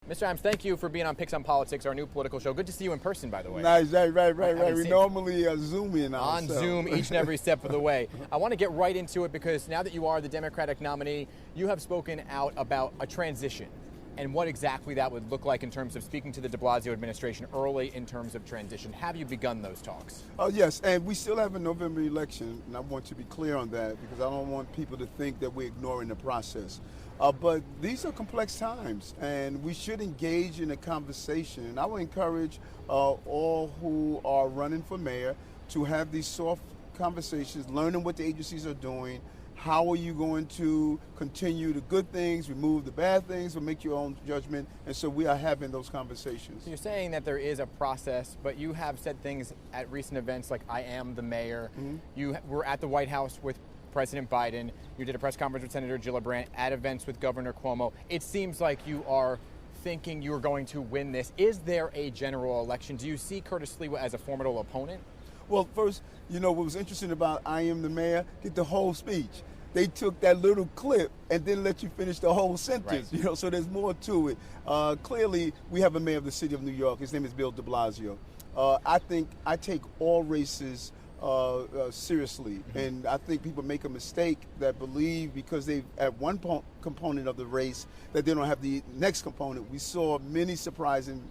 Mr. Adams, thank you for being on Picks on Politics, our new political show. Good to see you in person, by the way. Nice, right. We normally Zoom in on Zoom each and every step of the way. I want to get right into it because now that you are the Democratic nominee, you have spoken out about a transition and what exactly that would look like in terms of speaking to the de Blasio administration early in terms of transition. Have you begun those talks? Yes, and we still have a November election, and I want to be clear on that because I don't want people to think that we're ignoring the process. But these are complex times, and we should engage in a conversation. And I would encourage all who are running for mayor to have these soft conversations, learning what the agencies are doing. How are you going to continue the good things, remove the bad things, or make your own judgment? And so we are having those conversations. So you're saying that there is a process, but you have said things at recent events like I am the mayor. Mm-hmm. You were at the White House with President Biden. You did a press conference with Senator Gillibrand, at events with Governor Cuomo. It seems like you are thinking you are going to win this. Is there a general election? Do you see Curtis Sliwa as a formidable opponent? Well, first, what was interesting about I am the mayor, get the whole speech. They took that little clip and then let you finish the whole sentence, right. So there's more to it. Clearly, we have a mayor of the city of New York. His name is Bill de Blasio. I think I take all races seriously. Mm-hmm. And I think people make a mistake that believe because they at one component of the race that they don't have the next component. We saw many surprising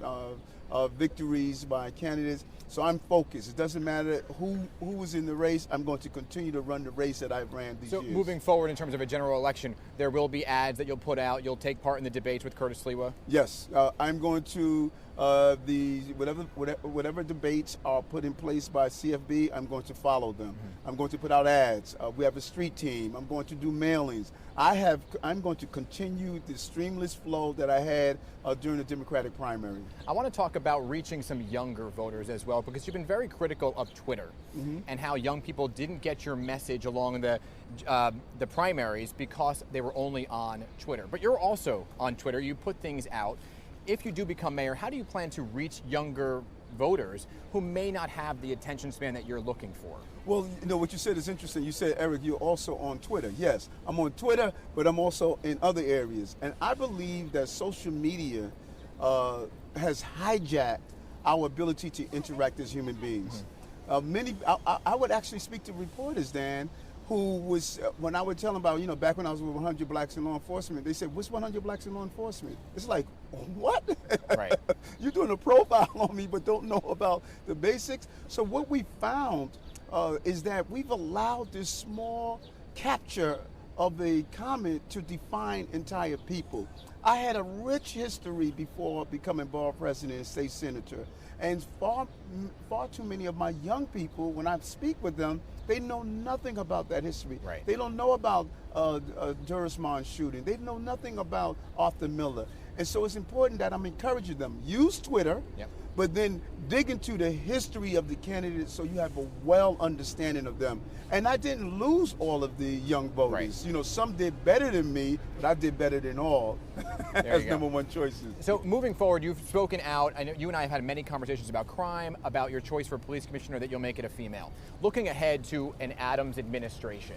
victories by candidates. So I'm focused. It doesn't matter who was in the race. I'm going to continue to run the race that I've ran these years. So moving forward in terms of a general election, there will be ads that you'll put out. You'll take part in the debates with Curtis Sliwa? Yes. I'm going to whatever debates are put in place by CFB, I'm going to follow them. Mm-hmm. I'm going to put out ads. We have a street team. I'm going to do mailings. I'm going to continue the streamless flow that I had during the Democratic primary. I want to talk about reaching some younger voters as well, because you've been very critical of Twitter mm-hmm. and how young people didn't get your message along the primaries because they were only on Twitter. But you're also on Twitter. You put things out. If you do become mayor, how do you plan to reach younger voters who may not have the attention span that you're looking for? Well, what you said is interesting. You said, Eric, you're also on Twitter. Yes, I'm on Twitter, but I'm also in other areas. And I believe that social media has hijacked our ability to interact as human beings. Mm-hmm. I would actually speak to reporters, Dan, who was, when I would tell them about, back when I was with 100 blacks in law enforcement, they said, what's 100 blacks in law enforcement? It's like, what? Right. You're doing a profile on me, but don't know about the basics. So what we found is that we've allowed this small capture of a comment to define entire people. I had a rich history before becoming bar president and state senator. And far too many of my young people, when I speak with them, they know nothing about that history. Right. They don't know about Durismond shooting. They know nothing about Arthur Miller. And so it's important that I'm encouraging them. Use Twitter, yep. But then dig into the history of the candidates so you have a well understanding of them. And I didn't lose all of the young voters. Right. Some did better than me, but I did better than all as number one choices. So moving forward, you've spoken out. I know you and I have had many conversations about crime, about your choice for police commissioner that you'll make it a female. Looking ahead to an Adams administration,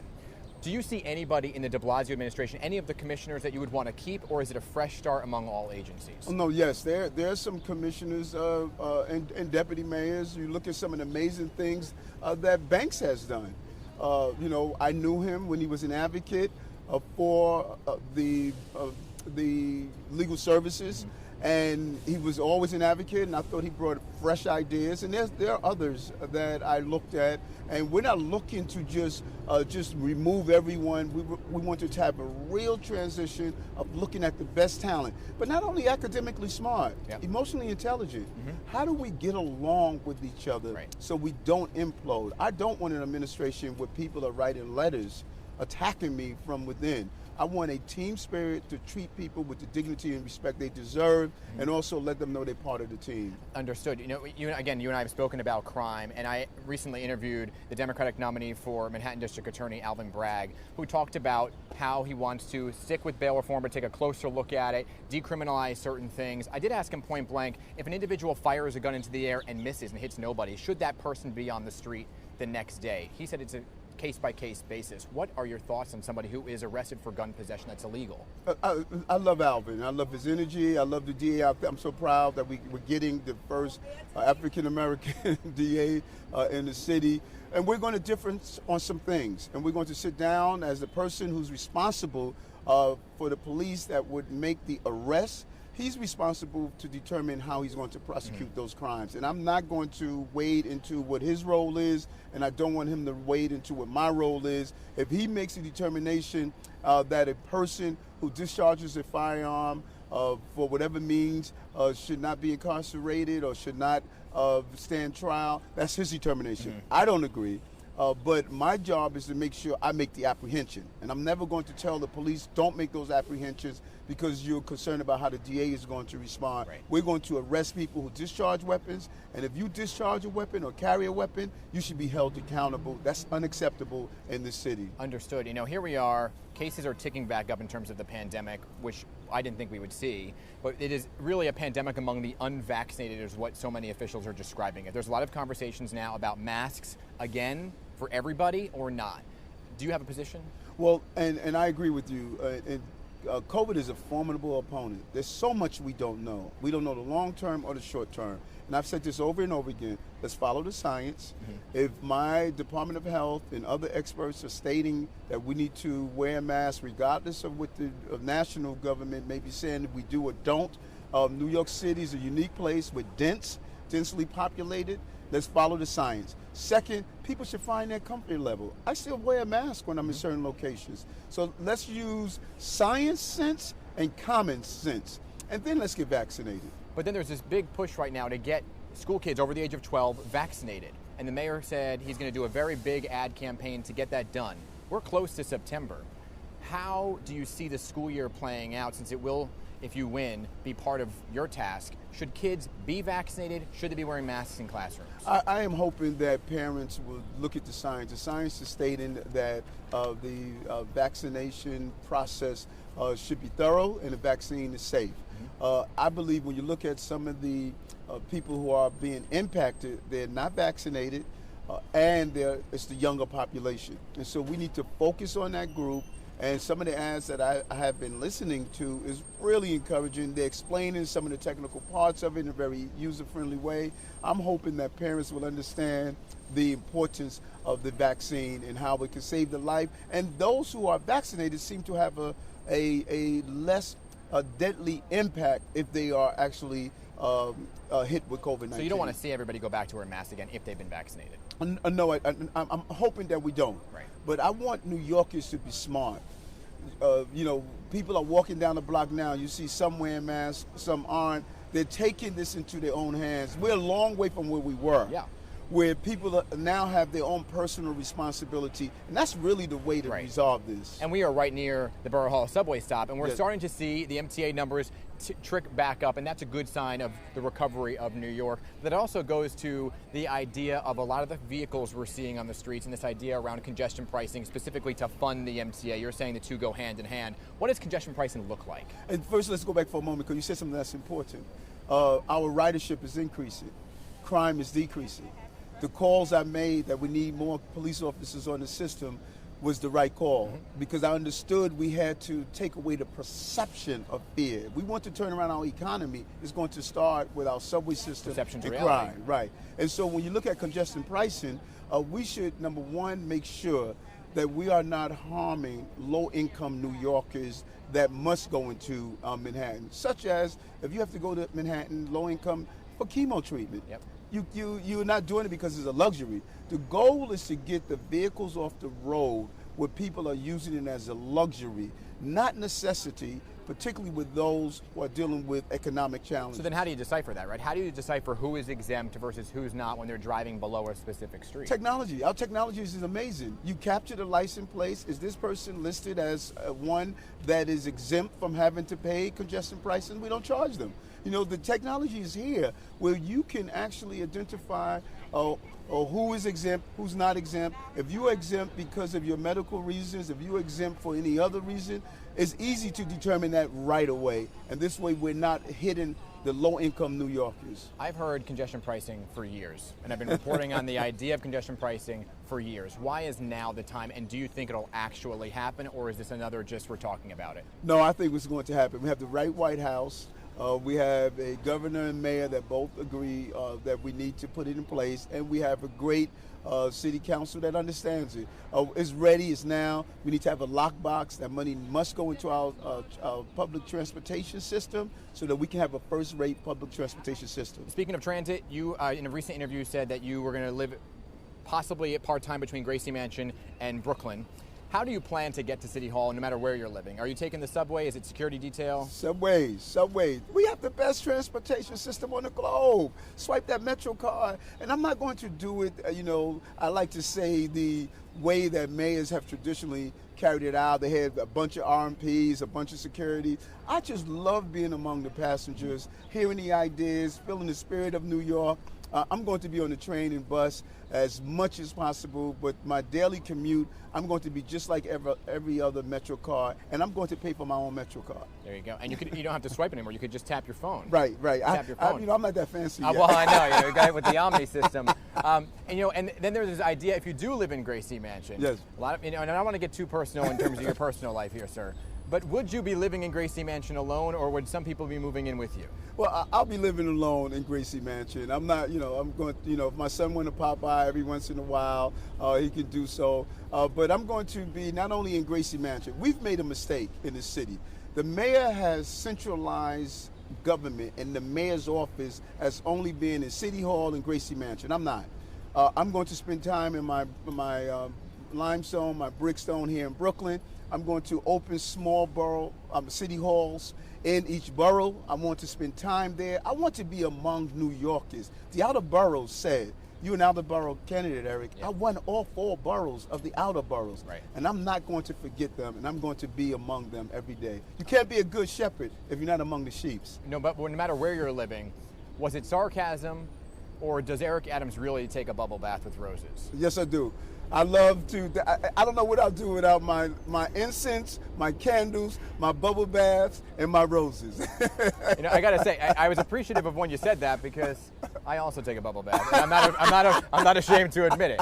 do you see anybody in the de Blasio administration, any of the commissioners that you would want to keep, or is it a fresh start among all agencies? Oh, no, yes, there are some commissioners and deputy mayors. You look at some of the amazing things that Banks has done. I knew him when he was an advocate for the legal services. Mm-hmm. And he was always an advocate, and I thought he brought fresh ideas. And there are others that I looked at, and we're not looking to just remove everyone. We want to have a real transition of looking at the best talent, but not only academically smart, yep. Emotionally intelligent. Mm-hmm. How do we get along with each other so we don't implode? I don't want an administration where people are writing letters attacking me from within. I want a team spirit to treat people with the dignity and respect they deserve, and also let them know they're part of the team. Understood. You and I have spoken about crime, and I recently interviewed the Democratic nominee for Manhattan District Attorney Alvin Bragg, who talked about how he wants to stick with bail reform, but take a closer look at it, decriminalize certain things. I did ask him point blank, if an individual fires a gun into the air and misses and hits nobody, should that person be on the street the next day? He said it's a case-by-case basis. What are your thoughts on somebody who is arrested for gun possession that's illegal? I love Alvin. I love his energy. I love the DA out there. I'm so proud that we're getting the first African-American DA in the city. And we're going to differ on some things. And we're going to sit down as the person who's responsible for the police that would make the arrest. He's responsible to determine how he's going to prosecute those crimes. And I'm not going to wade into what his role is, and I don't want him to wade into what my role is. If he makes a determination that a person who discharges a firearm for whatever means should not be incarcerated or should not stand trial, that's his determination. I don't agree. But my job is to make sure I make the apprehension. And I'm never going to tell the police, don't make those apprehensions because you're concerned about how the DA is going to respond. Right. We're going to arrest people who discharge weapons. And if you discharge a weapon or carry a weapon, you should be held accountable. That's unacceptable in this city. Understood. You know, here we are. Cases are ticking back up in terms of the pandemic, which I didn't think we would see. But it is really a pandemic among the unvaccinated is what so many officials are describing it. There's a lot of conversations now about masks, again, for everybody or not. Do you have a position? Well, and I agree with you. COVID is a formidable opponent. There's so much we don't know. We don't know the long term or the short term. And I've said this over and over again. Let's follow the science. If my Department of Health and other experts are stating that we need to wear a mask regardless of what the national government may be saying if we do or don't, New York City is a unique place with densely populated. Let's follow the science. Second, people should find their comfort level. I still wear a mask when I'm in certain locations. So let's use science sense and common sense. And then let's get vaccinated. But then there's this big push right now to get school kids over the age of 12 vaccinated. And the mayor said he's going to do a very big ad campaign to get that done. We're close to September. How do you see the school year playing out, since it will, if you win, be part of your task? Should kids be vaccinated? Should they be wearing masks in classrooms? I am hoping that parents will look at the science. The science is stating that the vaccination process should be thorough and the vaccine is safe. I believe when you look at some of the people who are being impacted, they're not vaccinated and it's the younger population. And so we need to focus on that group. And some of the ads that I have been listening to is really encouraging. They're explaining some of the technical parts of it in a very user-friendly way. I'm hoping that parents will understand the importance of the vaccine and how it can save the life. And those who are vaccinated seem to have a less deadly impact if they are actually hit with COVID-19. So you don't want to see everybody go back to wear masks again if they've been vaccinated? No, I'm hoping that we don't. Right. But I want New Yorkers to be smart. You know, people are walking down the block now. You see some wearing masks, some aren't. They're taking this into their own hands. We're a long way from where we were. Yeah. Where people now have their own personal responsibility. And that's really the way to resolve this. And we are right near the Borough Hall subway stop, and we're starting to see the MTA numbers trick back up, and that's a good sign of the recovery of New York. That also goes to the idea of a lot of the vehicles we're seeing on the streets and this idea around congestion pricing, specifically to fund the MTA. You're saying the two go hand in hand. What does congestion pricing look like? And first, let's go back for a moment, because you said something that's important. Our ridership is increasing. Crime is decreasing. The calls I made that we need more police officers on the system was the right call, because I understood we had to take away the perception of fear. If we want to turn around our economy, it's going to start with our subway system Perception to and reality. crime. Right. And so when you look at congestion pricing, we should, number one, make sure that we are not harming low-income New Yorkers that must go into Manhattan, such as if you have to go to Manhattan, low-income, for chemo treatment. Yep. You're not doing it because it's a luxury. The goal is to get the vehicles off the road where people are using it as a luxury, not necessity, particularly with those who are dealing with economic challenges. So then how do you decipher that, right? How do you decipher who is exempt versus who's not when they're driving below a specific street? Technology. Our technology is amazing. You capture the license plate. Is this person listed as one that is exempt from having to pay congestion pricing? We don't charge them. You know, the technology is here where you can actually identify who is exempt, who's not exempt. If you're exempt because of your medical reasons, if you're exempt for any other reason, it's easy to determine that right away. And this way we're not hitting the low-income New Yorkers. I've heard congestion pricing for years, and I've been reporting on the idea of congestion pricing for years. Why is now the time, and do you think it'll actually happen, or is this another just we're talking about it? No, I think what's going to happen. We have the right White House. We have a governor and mayor that both agree that we need to put it in place, and we have a great city council that understands it. It's ready, it's now. We need to have a lockbox. That money must go into our public transportation system so that we can have a first-rate public transportation system. Speaking of transit, you in a recent interview said that you were going to live possibly part-time between Gracie Mansion and Brooklyn. How do you plan to get to City Hall no matter where you're living? Are you taking the subway? Is it security detail? Subways. We have the best transportation system on the globe. Swipe that Metro card. And I'm not going to do it, I like to say the way that mayors have traditionally carried it out. They had a bunch of RMPs, a bunch of security. I just love being among the passengers, hearing the ideas, feeling the spirit of New York. I'm going to be on the train and bus as much as possible, but my daily commute, I'm going to be just like every other Metro card, and I'm going to pay for my own Metro card. There you go. And you don't have to swipe anymore. You could just tap your phone. Right. Tap your phone. I'm not that fancy yet. Well, I know. You got it with the Omni system. And then there's this idea, if you do live in Gracie Mansion, yes. A lot of, and I don't want to get too personal in terms of your personal life here, sir, but would you be living in Gracie Mansion alone, or would some people be moving in with you? Well, I'll be living alone in Gracie Mansion. I'm not, I'm going to, if my son wants to pop by every once in a while, he can do so. But I'm going to be not only in Gracie Mansion. We've made a mistake in the city. The mayor has centralized government, and the mayor's office has only been in City Hall and Gracie Mansion. I'm not. I'm going to spend time in my limestone, my brickstone here in Brooklyn. I'm going to open small borough city halls in each borough. I want to spend time there. I want to be among New Yorkers. The outer boroughs said, you're an outer borough candidate, Eric. Yeah. I won all 4 boroughs of the outer boroughs. Right. And I'm not going to forget them, and I'm going to be among them every day. You can't be a good shepherd if you're not among the sheep. No, but no matter where you're living, was it sarcasm, or does Eric Adams really take a bubble bath with roses? Yes, I do. I love to, I don't know what I'll do without my incense, my candles, my bubble baths, and my roses. I got to say, I was appreciative of when you said that, because I also take a bubble bath. And I'm not ashamed to admit it.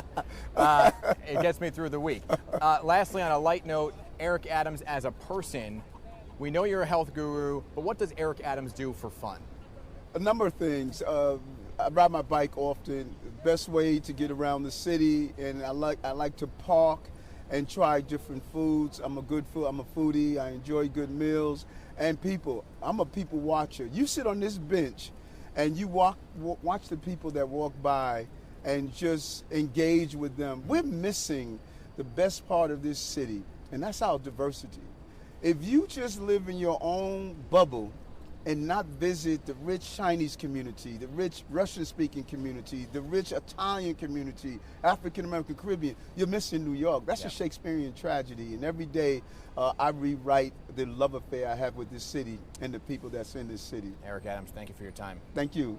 It gets me through the week. Lastly, on a light note, Eric Adams as a person, we know you're a health guru, but what does Eric Adams do for fun? A number of things. I ride my bike often. Best way to get around the city, and I like to park and try different foods. I'm a foodie. I enjoy good meals and people. I'm a people watcher. You sit on this bench and you watch the people that walk by and just engage with them. We're missing the best part of this city, and that's our diversity. If you just live in your own bubble and not visit the rich Chinese community, the rich Russian-speaking community, the rich Italian community, African-American, Caribbean, you're missing New York. That's a Shakespearean tragedy, and every day I rewrite the love affair I have with this city and the people that's in this city. Eric Adams, thank you for your time. Thank you.